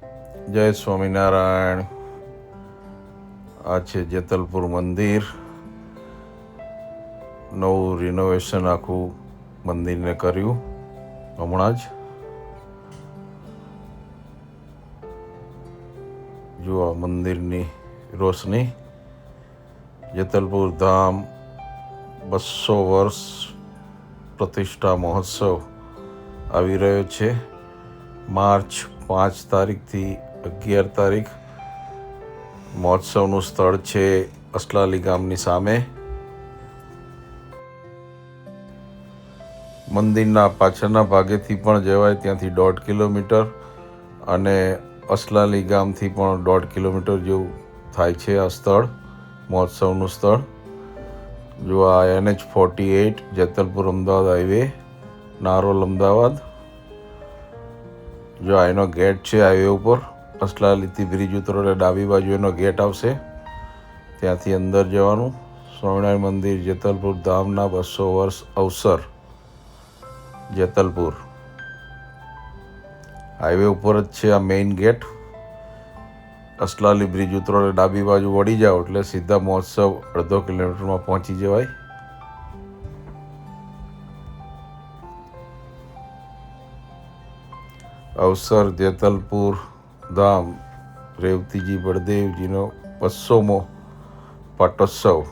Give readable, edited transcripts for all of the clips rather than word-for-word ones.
જય સ્વામિનારાયણ. આ છે જેતલપુર મંદિર. નવું રિનોવેશન આખું મંદિરને કર્યું હમણાં જ. જુઓ મંદિરની રોશની. જેતલપુર ધામ 200 વર્ષ પ્રતિષ્ઠા મહોત્સવ આવી રહ્યો છે. માર્ચ 5 તારીખથી 11 તારીખ. મહોત્સવનું સ્થળ છે અસલાલી ગામની સામે. મંદિરના પાછળના ભાગેથી પણ જવાય, ત્યાંથી 1.5 કિલોમીટર, અને અસલાલી ગામથી પણ 1.5 કિલોમીટર જેવું થાય છે આ સ્થળ, મહોત્સવનું સ્થળ. જો આ NH48 જેતલપુર અમદાવાદ હાઈવે, નારોલ અમદાવાદ. જો આ એનો ગેટ છે હાઈવે ઉપર. અસલાલીથી બ્રિજ ઉતરો એટલે ડાબી બાજુ એનો ગેટ આવશે, ત્યાંથી અંદર જવાનું. સ્વામિનારાયણ મંદિર જેતલપુર ધામના 200 વર્ષ અવસર. જેતલપુર હાઈવે ઉપર જ છે આ મેઇન ગેટ. અસલાલી બ્રિજ ઉતરો એટલે ડાબી બાજુ વળી જાઓ એટલે સીધા મહોત્સવ 1.5 કિલોમીટરમાં પહોંચી જવાય. અવસર જેતલપુર ધામ રેવતીજી બળદેવજીનો 200મો પાટોત્સવ.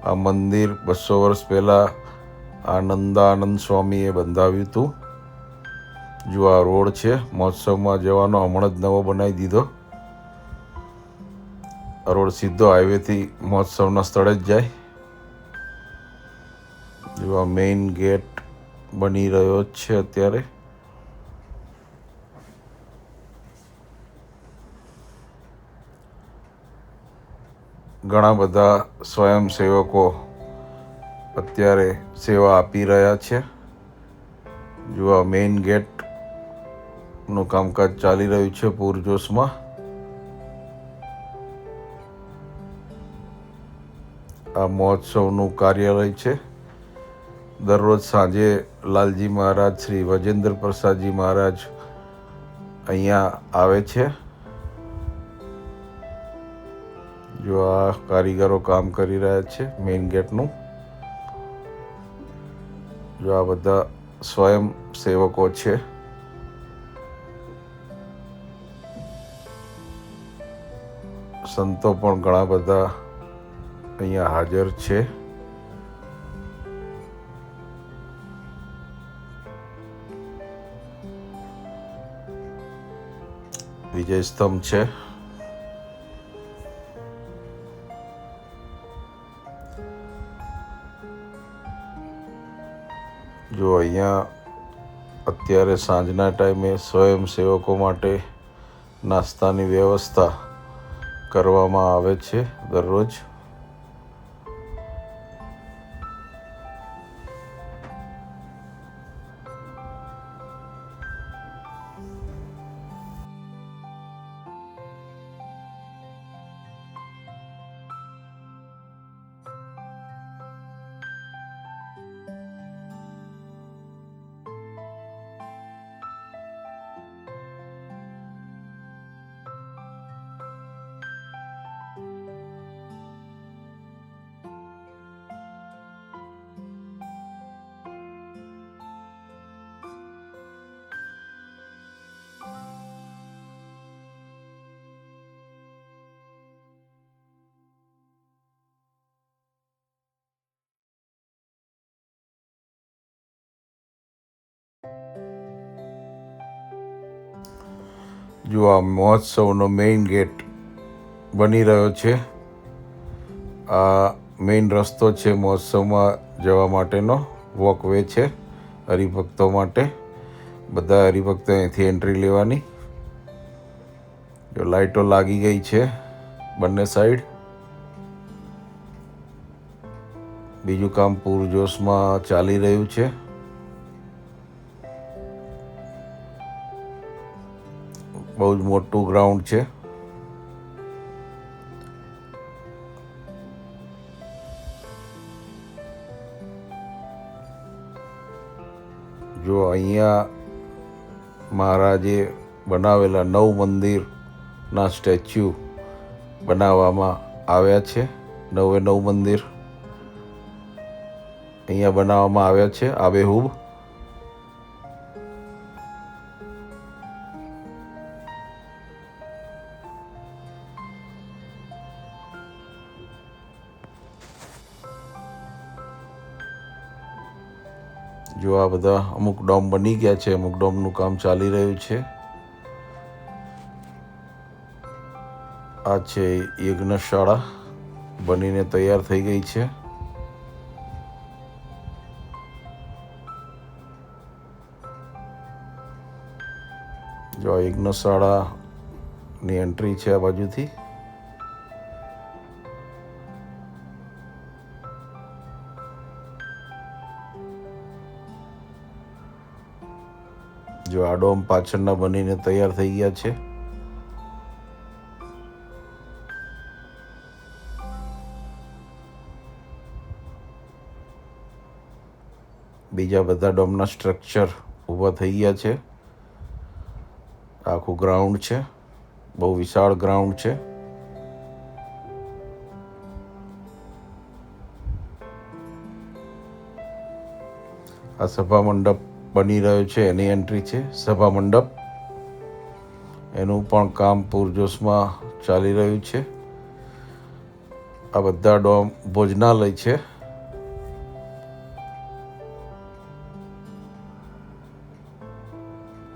આ મંદિર 200 વર્ષ પહેલાં આનંદાનંદ સ્વામીએ બંધાવ્યું હતું. જો આ રોડ છે મહોત્સવમાં જવાનો, હમણાં જ નવો બનાવી દીધો. આ રોડ સીધો હાઈવેથી મહોત્સવના સ્થળે જ જાય. જો આ મેઇન ગેટ બની રહ્યો જ છે અત્યારે. ઘણા બધા સ્વયંસેવકો અત્યારે સેવા આપી રહ્યા છે. જો આ મેઇન ગેટનું કામકાજ ચાલી રહ્યું છે પૂરજોશમાં. આ મહોત્સવનું કાર્યાલય છે. દરરોજ સાંજે લાલજી મહારાજ, શ્રી વજેન્દ્ર પ્રસાદજી મહારાજ અહીંયા આવે છે. જો આ કારીગરો કામ કરી રહ્યા છે મેઇન ગેટનું. જો આ બધા સ્વયં સેવકો છે. સંતો પણ ઘણા બધા અહીંયા હાજર છે. વિજય સ્તંભ છે. જો અહીંયા અત્યારે સાંજના ટાઈમે સ્વયંસેવકો માટે નાસ્તાની વ્યવસ્થા કરવામાં આવે છે દરરોજ. જો આ મહોત્સવનો મેઇન ગેટ બની રહ્યો છે. આ મેઇન રસ્તો છે મહોત્સવમાં જવા માટેનો, વોકવે છે હરિભક્તો માટે. બધા હરિભક્તો અહીંથી એન્ટ્રી લેવાની. જો લાઇટો લાગી ગઈ છે બંને સાઈડ. બીજું કામ પૂરજોશમાં ચાલી રહ્યું છે. બહુ જ મોટું ગ્રાઉન્ડ છે. જો અહીંયા મહારાજે બનાવેલા 9 મંદિરના સ્ટેચ્યુ બનાવવામાં આવ્યા છે. 9 મંદિર અહીંયા બનાવવામાં આવ્યા છે આબેહૂબ. જો આ બધા અમુક ડોમ બની ગયા છે, અમુક ડોમનું કામ ચાલી રહ્યું છે. આ છે યજ્ઞશાળા, બનીને તૈયાર થઈ ગઈ છે. જો આ યજ્ઞશાળાની એન્ટ્રી છે આ બાજુથી. જો આ ડોમ પાછળના બનીને તૈયાર થઈ ગયા છે. બીજા બધા ડોમના સ્ટ્રક્ચર ઊભા થઈ ગયા છે. આખું ગ્રાઉન્ડ છે, બહુ વિશાળ ગ્રાઉન્ડ છે. આ સભા મંડપ બની રહ્યો છે, એની એન્ટ્રી છે સભા મંડપ. એનું પણ કામ પૂરજોશમાં ચાલી રહ્યું છે. આ બધા ડોમ ભોજનાલય છે.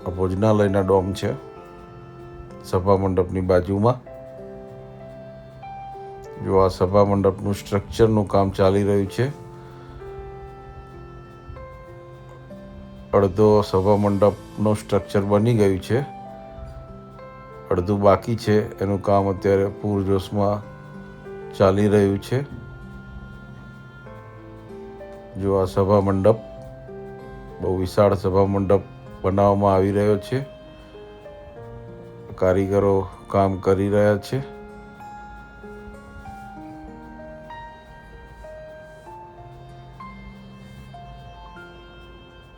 આ ભોજનાલયના ડોમ છે સભા મંડપની બાજુમાં. જો આ સભા મંડપનું સ્ટ્રક્ચરનું કામ ચાલી રહ્યું છે. અડધો સભા મંડપનું સ્ટ્રક્ચર બની ગયું છે, અડધું બાકી છે. એનું કામ અત્યારે પૂરજોશમાં ચાલી રહ્યું છે. જો આ સભા મંડપ, બહુ વિશાળ સભા મંડપ બનાવવામાં આવી રહ્યો છે. કારીગરો કામ કરી રહ્યા છે.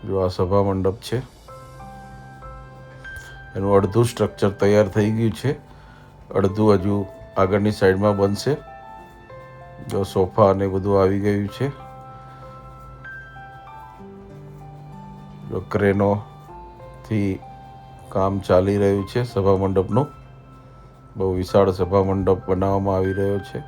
જો આ સભા મંડપ છે, એનું અડધું સ્ટ્રક્ચર તૈયાર થઈ ગયું છે, અડધું હજુ આગળની સાઈડમાં બનશે. જો સોફા અને બધું આવી ગયું છે. જો ક્રેનોથી કામ ચાલી રહ્યું છે સભા મંડપનું. બહુ વિશાળ સભા મંડપ બનાવવામાં આવી રહ્યો છે.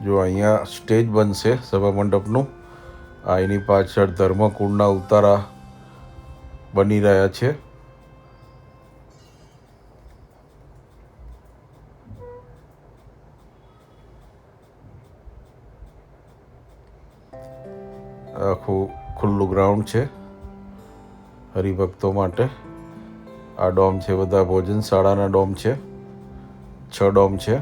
જો અહીંયા સ્ટેજ બનશે સભા મંડપનું. આ એની પાછળ ધર્મકુંડના ઉતારા બની રહ્યા છે. આખું ખુલ્લું ગ્રાઉન્ડ છે હરિભક્તો માટે. આ ડોમ છે બધા ભોજનશાળાના ડોમ છે. 6 ડોમ છે.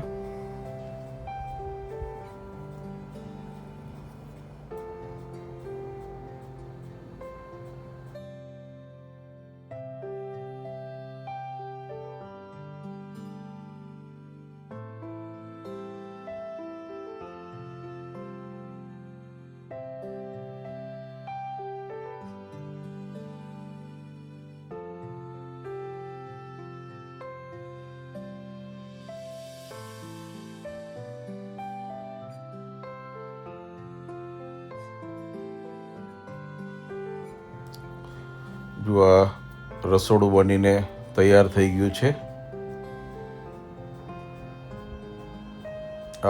જો આ રસોડું બનીને તૈયાર થઈ ગયું છે.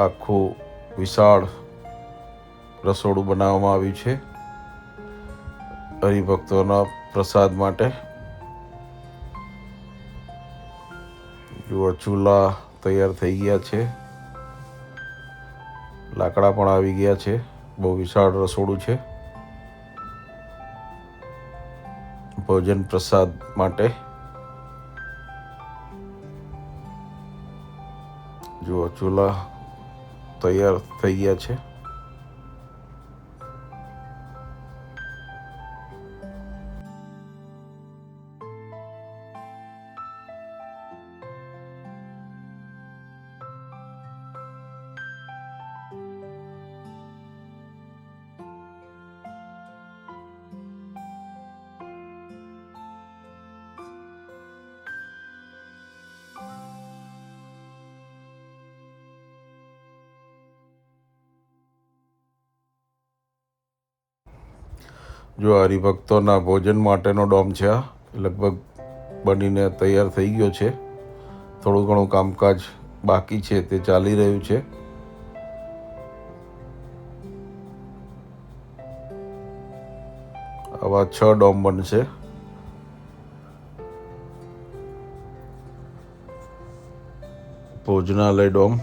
આખું વિશાળ રસોડું બનાવવામાં આવ્યું છે હરિભક્તોના પ્રસાદ માટે. જો ચૂલા તૈયાર થઈ ગયા છે, લાકડા પણ આવી ગયા છે. બહુ વિશાળ રસોડું છે ભોજન પ્રસાદ માટે. જુઓ ચૂલા તૈયાર થઈ ગયા છે. જો હરિભક્તોના ભોજન માટેનો ડોમ છે આ લગભગ બનીને તૈયાર થઈ ગયો છે. થોડું ઘણું કામકાજ બાકી છે તે ચાલી રહ્યું છે. આવા 6 ડોમ બનશે. ભોજનાલય ડોમ.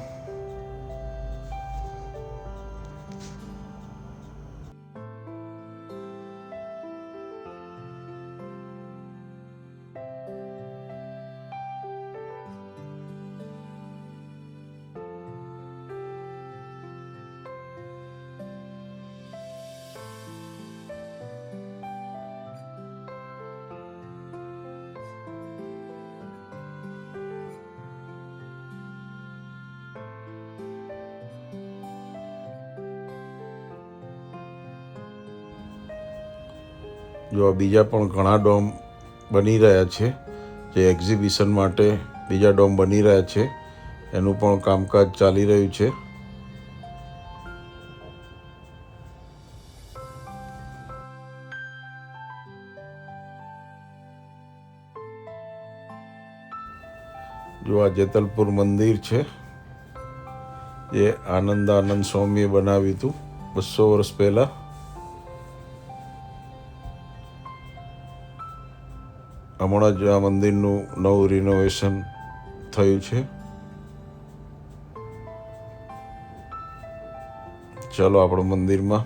જો બીજા પણ ઘણા ડોમ બની રહ્યા છે, જે એક્ઝિબિશન માટે બીજા ડોમ બની રહ્યા છે, એનું પણ કામકાજ ચાલી રહ્યું છે. જો આ જેતલપુર મંદિર છે, જે આનંદ સ્વામીએ બનાવ્યું હતું 200 વર્ષ પહેલાં. હમણાં જ આ મંદિરનું નવું રિનોવેશન થયું છે. ચાલો આપણે મંદિરમાં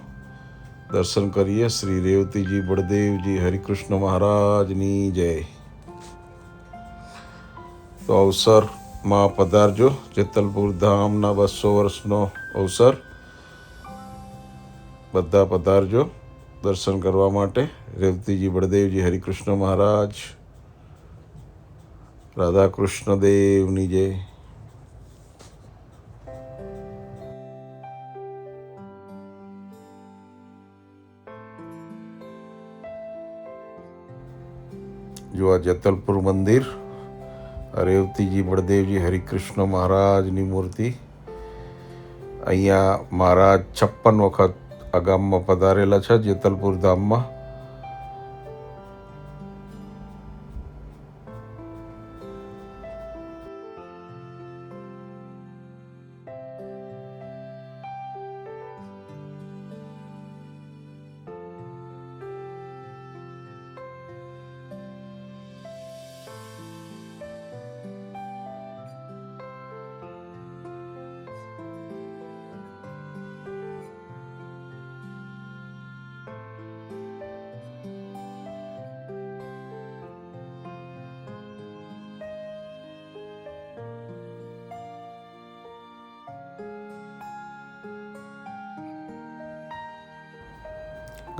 દર્શન કરીએ. શ્રી રેવતીજી બળદેવજી હરિકૃષ્ણ મહારાજની જય. તો અવસરમાં પધારજો. જેતલપુર ધામના 200 વર્ષનો અવસર. બધા પધારજો દર્શન કરવા માટે. રેવતીજી બળદેવજી હરિકૃષ્ણ મહારાજ, રાધા કૃષ્ણ દેવની જય. જો આ જેતલપુર મંદિર, રેવતીજી બળદેવજી હરિકૃષ્ણ મહારાજની મૂર્તિ. અહીંયા મહારાજ 56 વખત આ ગામમાં પધારેલા છે, જેતલપુર ધામમાં.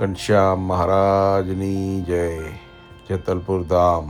ઘનશ્યામ મહારાજની જય. જેતલપુર ધામ.